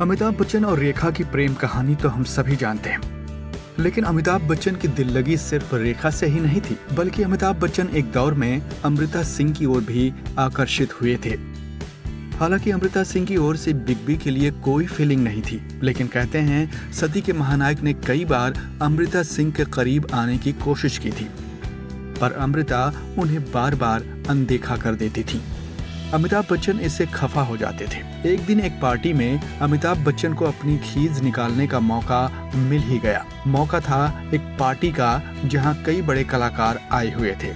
अमिताभ बच्चन और रेखा की प्रेम कहानी तो हम सभी जानते हैं, लेकिन अमिताभ बच्चन की दिल लगी सिर्फ रेखा से ही नहीं थी, बल्कि अमिताभ बच्चन एक दौर में अमृता सिंह की ओर भी आकर्षित हुए थे। हालांकि अमृता सिंह की ओर से बिग बी के लिए कोई फीलिंग नहीं थी, लेकिन कहते हैं सदी के महानायक ने कई बार अमृता सिंह के करीब आने की कोशिश की थी, पर अमृता उन्हें बार बार अनदेखा कर देती थी। अमिताभ बच्चन इससे खफा हो जाते थे। एक दिन एक पार्टी में अमिताभ बच्चन को अपनी खीज निकालने का मौका मिल ही गया। मौका था एक पार्टी का जहां कई बड़े कलाकार आए हुए थे।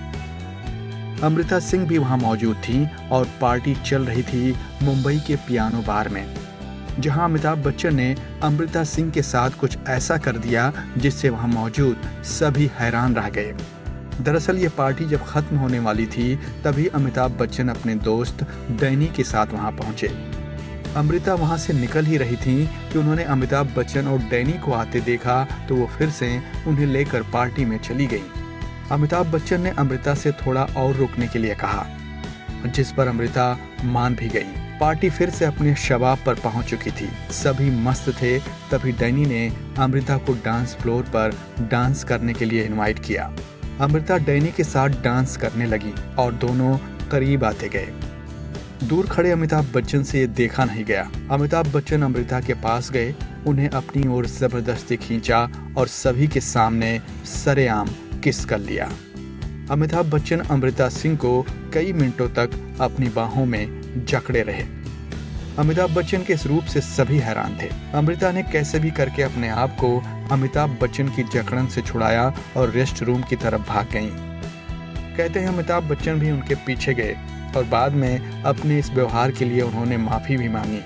अमृता सिंह भी वहां मौजूद थी और पार्टी चल रही थी मुंबई के पियानो बार में, जहां अमिताभ बच्चन ने अमृता सिंह के साथ कुछ ऐसा कर दिया जिससे वहां मौजूद सभी हैरान रह गए। दरअसल ये पार्टी जब खत्म होने वाली थी तभी अमिताभ बच्चन अपने दोस्त डैनी के साथ वहां पहुंचे। अमृता वहां से निकल ही रही थी कि उन्होंने अमिताभ बच्चन और डैनी को आते देखा तो वो फिर से उन्हें लेकर पार्टी में चली गई। अमिताभ बच्चन ने अमृता से थोड़ा और रुकने के लिए कहा, जिस पर अमृता मान भी गई। पार्टी फिर से अपने शबाब पर पहुंच चुकी थी, सभी मस्त थे। तभी डैनी ने अमृता को डांस फ्लोर पर डांस करने के लिए इनवाइट किया। अमृता डैनी के साथ डांस करने लगी और दोनों करीब आते गए। दूर खड़े अमिताभ बच्चन से ये देखा नहीं गया। अमिताभ बच्चन अमृता के पास गए, उन्हें अपनी ओर जबरदस्ती खींचा और सभी के सामने सरेआम किस कर लिया। अमिताभ बच्चन अमृता सिंह को कई मिनटों तक अपनी बाहों में जकड़े रहे। अमिताभ बच्चन के इस रूप से सभी हैरान थे। अमृता ने कैसे भी करके अपने आप को अमिताभ बच्चन की जकड़न से छुड़ाया और रेस्ट रूम की तरफ भाग गईं। कहते हैं अमिताभ बच्चन भी उनके पीछे गए और बाद में अपने इस व्यवहार के लिए उन्होंने माफी भी मांगी।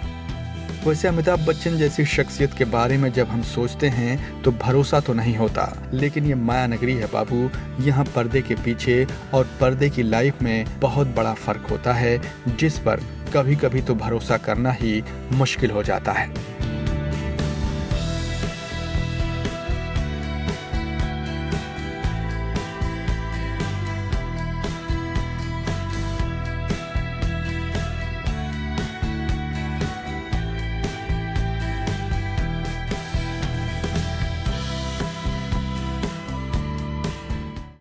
वैसे अमिताभ बच्चन जैसी शख्सियत के बारे में जब हम सोचते हैं तो भरोसा तो नहीं होता, लेकिन ये माया नगरी है बाबू। यहाँ पर्दे के पीछे और पर्दे की लाइफ में बहुत बड़ा फर्क होता है, जिस पर कभी कभी तो भरोसा करना ही मुश्किल हो जाता है।